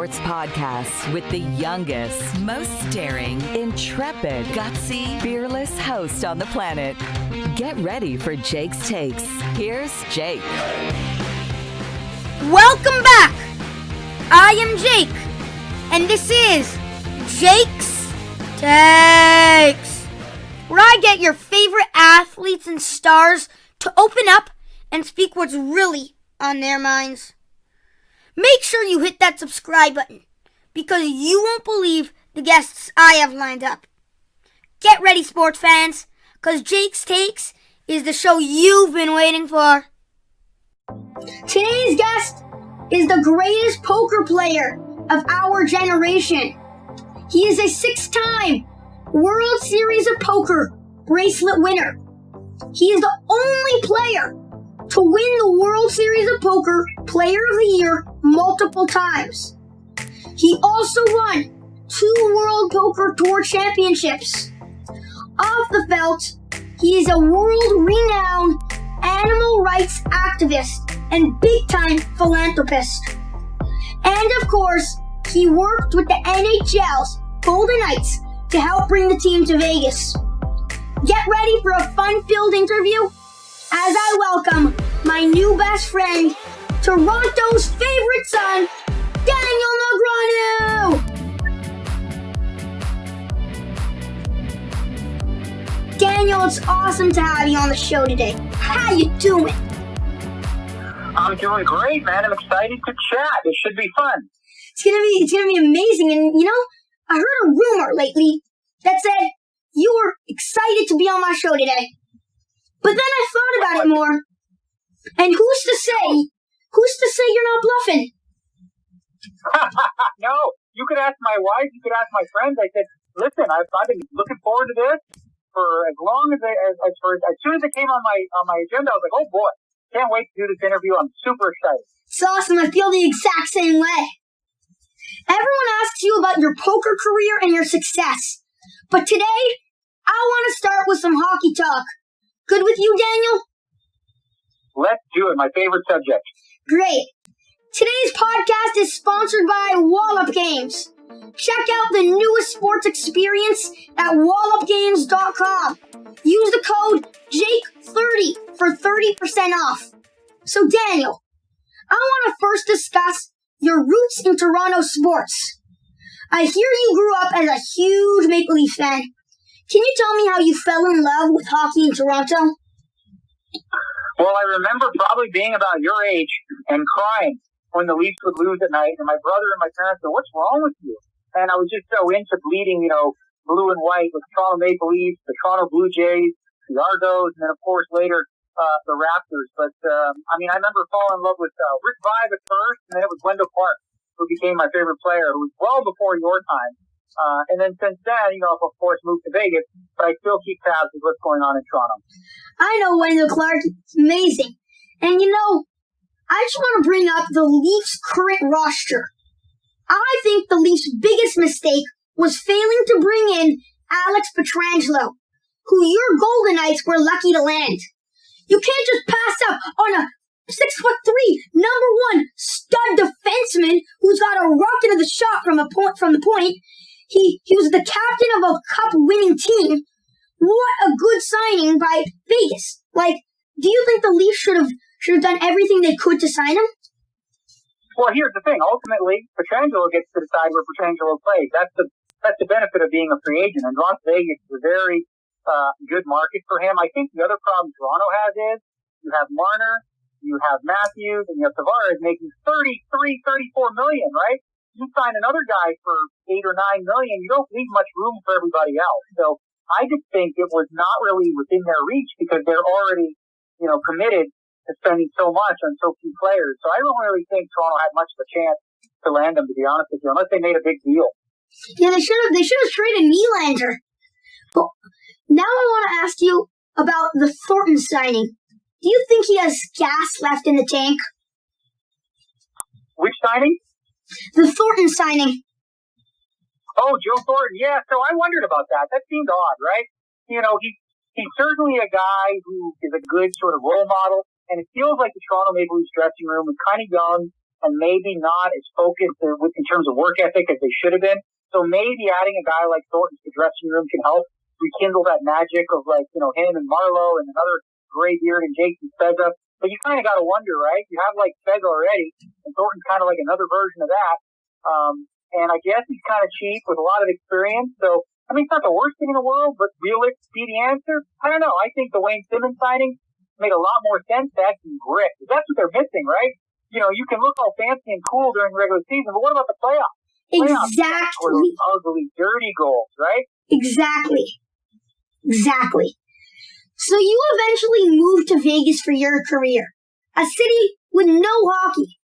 sports podcast with the youngest, most daring, intrepid, gutsy, fearless host on the planet. Get ready for Jake's Takes. Here's Jake. Welcome back. I am Jake, and this is Jake's Takes, where I get your favorite athletes and stars to open up and speak what's really on their minds. Make sure you hit that subscribe button, because you won't believe the guests I have lined up. Get ready, sports fans, because Jake's Takes is the show you've been waiting for. Today's guest is the greatest poker player of our generation. He is a 6-time World Series of Poker bracelet winner. He is the only player to win the World Series of Poker Player of the Year multiple times. He also won 2 World Poker Tour Championships. Off the felt, he is a world-renowned animal rights activist and big-time philanthropist. And of course, he worked with the NHL's Golden Knights to help bring the team to Vegas. Get ready for a fun-filled interview as I welcome my new best friend, Toronto's favorite son, Daniel Negreanu! Daniel, it's awesome to have you on the show today. How you doing? I'm doing great, man. I'm excited to chat. It should be fun. It's gonna be amazing. And you know, I heard a rumor lately that said you were excited to be on my show today. But then I thought about it more. And who's to say you're not bluffing? No, you could ask my wife, you could ask my friends. I said, listen, I've been looking forward to this for as long as soon as it came on my agenda, I was like, oh boy, can't wait to do this interview. I'm super excited. It's awesome. I feel the exact same way. Everyone asks you about your poker career and your success. But today, I want to start with some hockey talk. Good with you, Daniel? Let's do it. My favorite subject. Great. Today's podcast is sponsored by Wallop Games. Check out the newest sports experience at wallopgames.com. Use the code JAKE30 for 30% off. So, Daniel, I want to first discuss your roots in Toronto sports. I hear you grew up as a huge Maple Leaf fan. Can you tell me how you fell in love with hockey in Toronto? Well, I remember probably being about your age and crying when the Leafs would lose at night, and my brother and my parents said, "What's wrong with you?" And I was just so into bleeding, blue and white with the Toronto Maple Leafs, the Toronto Blue Jays, the Argos, and then, of course, later the Raptors. But, I remember falling in love with Rick Vaive at first, and then it was Wendell Clark, who became my favorite player, who was well before your time. And then since then, I've, of course, moved to Vegas, but I still keep tabs with what's going on in Toronto. I know Wendell Clark. It's amazing. And, I just want to bring up the Leafs' current roster. I think the Leafs' biggest mistake was failing to bring in Alex Pietrangelo, who your Golden Knights were lucky to land. You can't just pass up on a 6'3", number 1 stud defenseman who's got a rocket of the shot from the point. He was the captain of a cup-winning team. What a good signing by Vegas. Do you think the Leafs should have done everything they could to sign him? Well, here's the thing. Ultimately, Pietrangelo gets to decide where Pietrangelo plays. That's the benefit of being a free agent. And Las Vegas is a very good market for him. I think the other problem Toronto has is you have Marner, you have Matthews, and you have Tavares making $34 million, right? You sign another guy for $8 or $9 million, you don't leave much room for everybody else. So I just think it was not really within their reach because they're already, committed to spending so much on so few players. So I don't really think Toronto had much of a chance to land them, to be honest with you, unless they made a big deal. Yeah, they should have traded Nylander. But now I want to ask you about the Thornton signing. Do you think he has gas left in the tank? Which signing? The Thornton signing. Oh, Joe Thornton. Yeah, so I wondered about that. That seemed odd, right? He's certainly a guy who is a good sort of role model, and it feels like the Toronto Maple Leafs dressing room is kind of young, and maybe not as focused in terms of work ethic as they should have been. So maybe adding a guy like Thornton to the dressing room can help rekindle that magic of him and Marlowe and another gray beard and Jason Spezza. But you kind of got to wonder, right? You have Spezza already, and Thornton's kind of like another version of that. And I guess he's kind of cheap with a lot of experience. So, I mean, it's not the worst thing in the world, but will it be the answer? I don't know. I think the Wayne Simmons signing made a lot more sense to add some grit. That's what they're missing, right? You can look all fancy and cool during the regular season, but what about the playoffs? Exactly. Or those ugly, dirty goals, right? Exactly. So you eventually moved to Vegas for your career, a city with no hockey.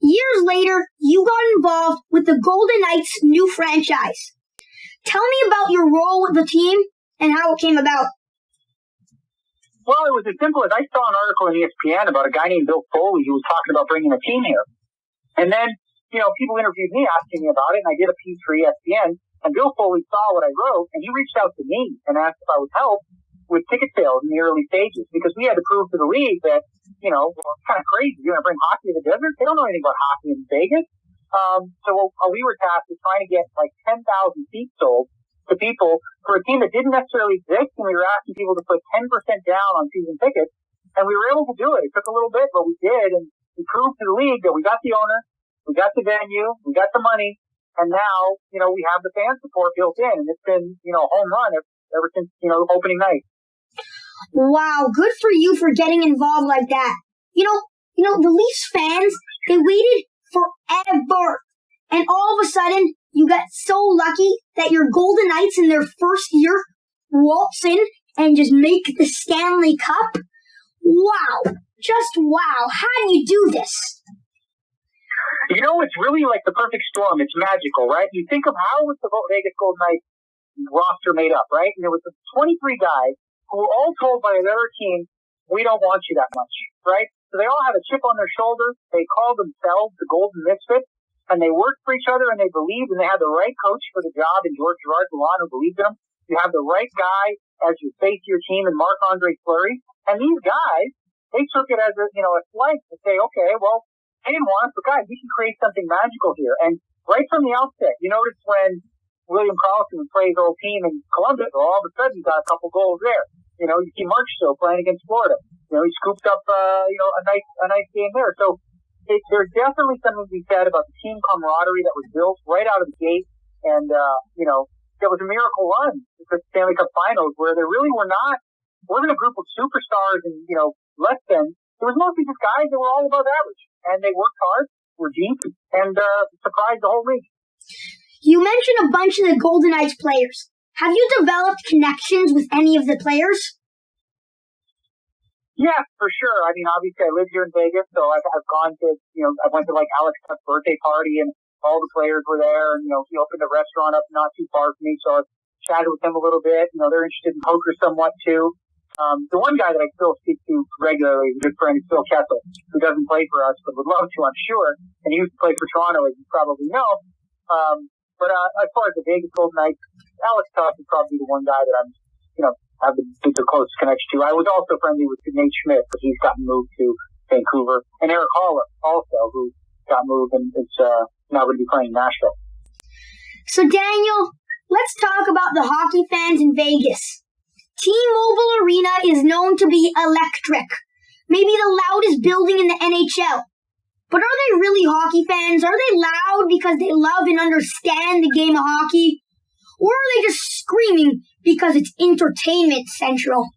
Years later, you got involved with the Golden Knights' new franchise. Tell me about your role with the team and how it came about. Well, it was as simple as I saw an article in ESPN about a guy named Bill Foley who was talking about bringing a team here. And then, people interviewed me asking me about it, and I did a piece for ESPN, and Bill Foley saw what I wrote, and he reached out to me and asked if I would help with ticket sales in the early stages, because we had to prove to the league that, well, it's kind of crazy. You're going to bring hockey to the desert? They don't know anything about hockey in Vegas. So we were tasked with trying to get 10,000 seats sold to people for a team that didn't necessarily exist, and we were asking people to put 10% down on season tickets, and we were able to do it. It took a little bit, but we did, and we proved to the league that we got the owner, we got the venue, we got the money, and now, we have the fan support built in, and it's been, a home run ever since, opening night. Wow, good for you for getting involved like that. The Leafs fans, they waited forever, and all of a sudden, you got so lucky that your Golden Knights in their first year waltz in and just make the Stanley Cup. Wow. Just wow. How do you do this? It's really like the perfect storm. It's magical, right? You think of how was the Vegas Golden Knights roster made up, right? And there was 23 guys who were all told by another team, we don't want you that much, right? So they all had a chip on their shoulder. They called themselves the Golden Misfits. And they worked for each other, and they believed, and they had the right coach for the job in George Gerard-Gallant, who believed in them. You have the right guy as your face to your team in Marc-Andre Fleury. And these guys, they took it as a slice to say, okay, well, they didn't want us, but guys, we can create something magical here. And right from the outset, you notice when William Karlsson plays old team in Columbus, well, all of a sudden you got a couple goals there. You see Mark Stowe playing against Florida. He scooped up, a nice game there. So, there's definitely something to be said about the team camaraderie that was built right out of the gate. And, there was a miracle run to the Stanley Cup Finals where there really wasn't a group of superstars and, less than. It was mostly just guys that were all above average. And they worked hard, were deep, and surprised the whole league. You mentioned a bunch of the Golden Knights players. Have you developed connections with any of the players? Yeah, for sure. I mean, obviously, I live here in Vegas, so I've gone to, I went to Alex Tuck's birthday party, and all the players were there, and, he opened a restaurant up not too far from me, so I chatted with them a little bit. They're interested in poker somewhat, too. The one guy that I still speak to regularly is a good friend, Phil Kessel, who doesn't play for us, but would love to, I'm sure, and he used to play for Toronto, as you probably know. But as far as the Vegas Golden Knights, Alex Tuck is probably the one guy that I'm, have the closest connection to. I was also friendly with Nate Schmidt, but he's gotten moved to Vancouver. And Eric Haller also, who got moved and is now going to be playing in Nashville. So Daniel, let's talk about the hockey fans in Vegas. T-Mobile Arena is known to be electric. Maybe the loudest building in the NHL. But are they really hockey fans? Are they loud because they love and understand the game of hockey? Or are they just screaming because it's entertainment central?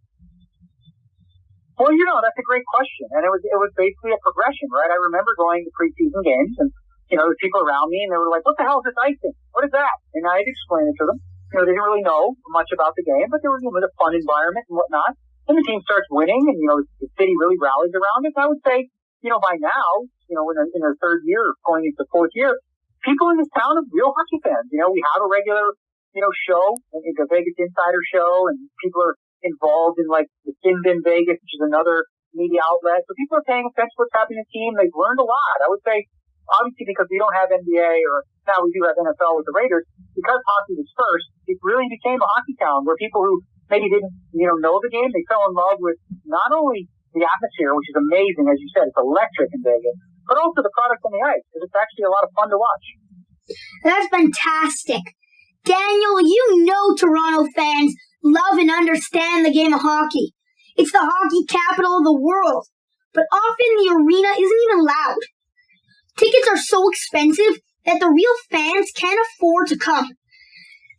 Well, that's a great question. And it was basically a progression, right? I remember going to preseason games and, there were people around me and they were like, what the hell is this icing? What is that? And I'd explain it to them. They didn't really know much about the game, but there was a fun environment and whatnot. And the team starts winning and, the city really rallies around it. And I would say, by now, when in their third year, going into the fourth year, people in this town are real hockey fans. We have a regular show, the Vegas Insider Show, and people are involved in the Sin Bin Vegas, which is another media outlet. So people are paying attention to what's happening in the team. They've learned a lot. I would say, obviously, because we don't have NBA or now we do have NFL with the Raiders, because hockey was first, it really became a hockey town where people who maybe didn't, know the game, they fell in love with not only, the atmosphere, which is amazing, as you said, it's electric in Vegas, but also the product on the ice, because it's actually a lot of fun to watch. That's fantastic. Daniel, you know Toronto fans love and understand the game of hockey. It's the hockey capital of the world, but often the arena isn't even loud. Tickets are so expensive that the real fans can't afford to come.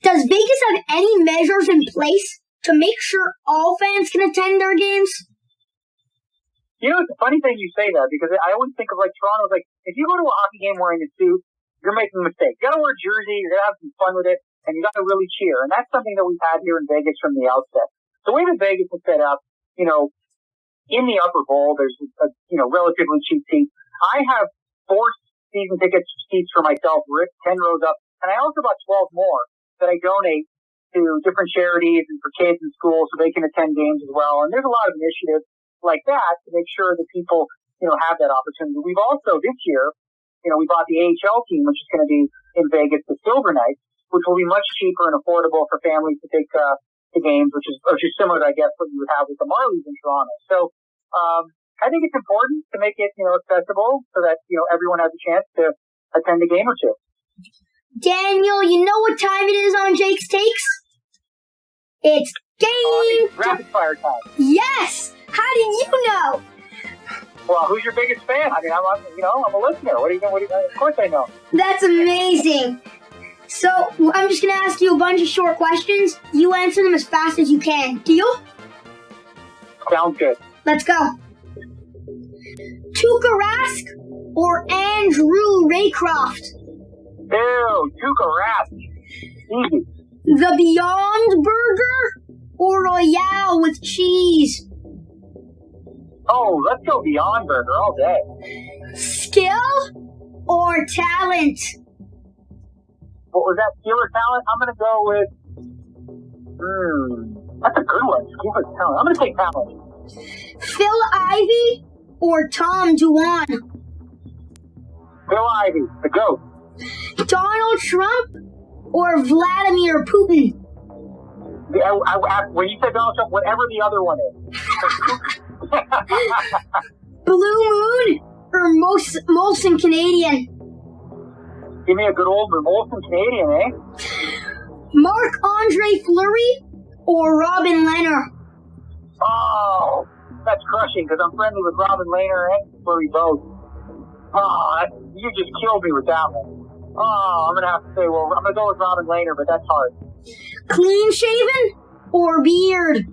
Does Vegas have any measures in place to make sure all fans can attend their games? You know, it's a funny thing you say that, because I always think of like Toronto, like if you go to a hockey game wearing a suit, you're making a mistake. You gotta wear a jersey, you're gonna have some fun with it, and you gotta really cheer. And that's something that we've had here in Vegas from the outset. The way that Vegas is set up, you know, in the upper bowl, there's a, relatively cheap seats. I have 4 season ticket seats for myself, 10 rows up, and I also bought 12 more that I donate to different charities and for kids in school so they can attend games as well. And there's a lot of initiatives like that to make sure that people, have that opportunity. We've also, this year, we bought the NHL team, which is going to be in Vegas, the Silver Knights, which will be much cheaper and affordable for families to take to games, which is similar to, I guess, what you would have with the Marlies in Toronto. So I think it's important to make it, accessible so that, everyone has a chance to attend a game or two. Daniel, you know what time it is on Jake's Takes? It's game rapid fire time. Yes! How did you know? Well, who's your biggest fan? I mean, I'm a listener. Of course I know. That's amazing. So, I'm just going to ask you a bunch of short questions. You answer them as fast as you can. Deal? Sounds good. Let's go. Tuukka Rask or Andrew Raycroft? Ew, Tuukka Rask. Easy. The Beyond Burger or Royale with cheese? Oh, let's go Beyond Burger all day. Skill or talent? What was that? Skill or talent? I'm going to go with... that's a good one. Skill or talent? I'm going to take talent. Phil Ivey or Tom Dwan? Phil Ivey, the GOAT. Donald Trump or Vladimir Putin? When you said Donald Trump, whatever the other one is. Blue Moon or Molson Canadian? Give me a good old Molson Canadian, eh? Marc-Andre Fleury or Robin Lehner? Oh, that's crushing because I'm friendly with Robin Lehner and Fleury both. Oh, you just killed me with that one. Oh, I'm going to have to say, I'm going to go with Robin Lehner, but that's hard. Clean shaven or beard?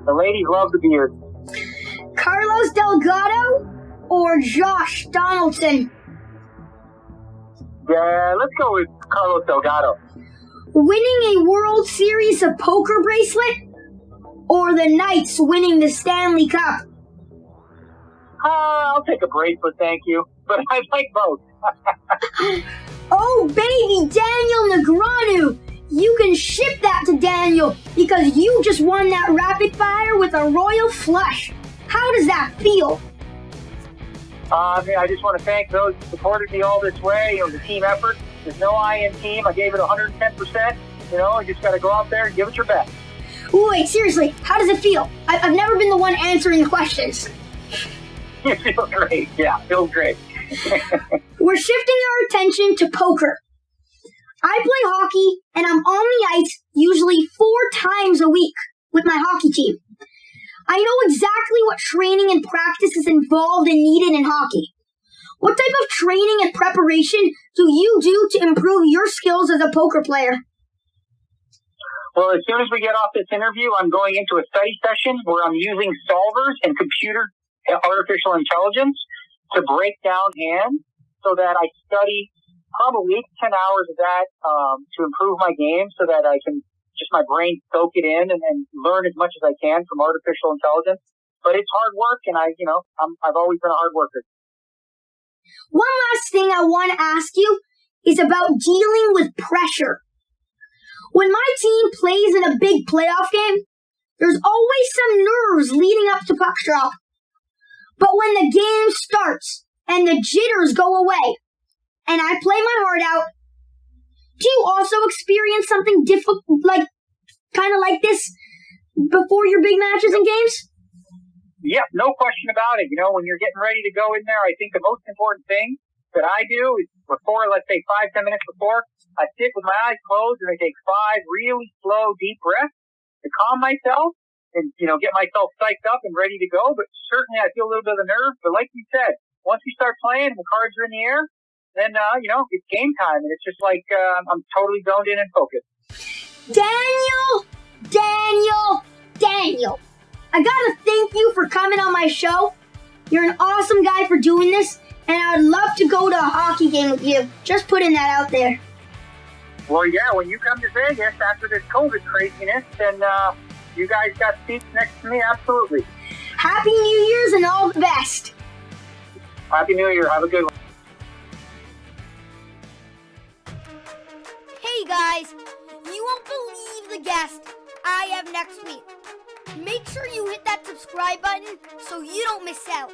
The ladies love the beard. Carlos Delgado or Josh Donaldson? Yeah, let's go with Carlos Delgado. Winning a World Series of Poker bracelet or the Knights winning the Stanley Cup? I'll take a bracelet, thank you. But I like both. Oh, baby, Daniel Negreanu! You can ship that to Daniel because you just won that rapid fire with a royal flush. How does that feel? I just want to thank those who supported me all this way. It was a team effort. There's no I in team. I gave it 110%. You just got to go out there and give it your best. Wait, seriously, how does it feel? I've never been the one answering the questions. It feels great. Yeah, feels great. We're shifting our attention to poker. I play hockey, and I'm on the ice usually 4 times a week with my hockey team. I know exactly what training and practice is involved and needed in hockey. What type of training and preparation do you do to improve your skills as a poker player? Well, as soon as we get off this interview, I'm going into a study session where I'm using solvers and artificial intelligence to break down hands so that I study probably 8 to 10 hours of that to improve my game so that I can just my brain soak it in and learn as much as I can from artificial intelligence. But it's hard work, and I've always been a hard worker. One last thing I want to ask you is about dealing with pressure. When my team plays in a big playoff game, there's always some nerves leading up to puck drop. But when the game starts and the jitters go away and I play my heart out, do you also experience something difficult, kind of like this before your big matches and games? Yeah, no question about it. When you're getting ready to go in there, I think the most important thing that I do is before, let's say 5-10 minutes before, I sit with my eyes closed and I take 5 really slow, deep breaths to calm myself and, get myself psyched up and ready to go. But certainly I feel a little bit of the nerves. But like you said, once we start playing, the cards are in the air, then, it's game time. And it's just like, I'm totally zoned in and focused. Daniel! I gotta thank you for coming on my show. You're an awesome guy for doing this, and I'd love to go to a hockey game with you. Just putting that out there. Well, yeah, when you come to Vegas after this COVID craziness, then you guys got seats next to me, absolutely. Happy New Year's and all the best. Happy New Year. Have a good one. Hey guys, you won't believe the guest I have next week. Make sure you hit that subscribe button so you don't miss out.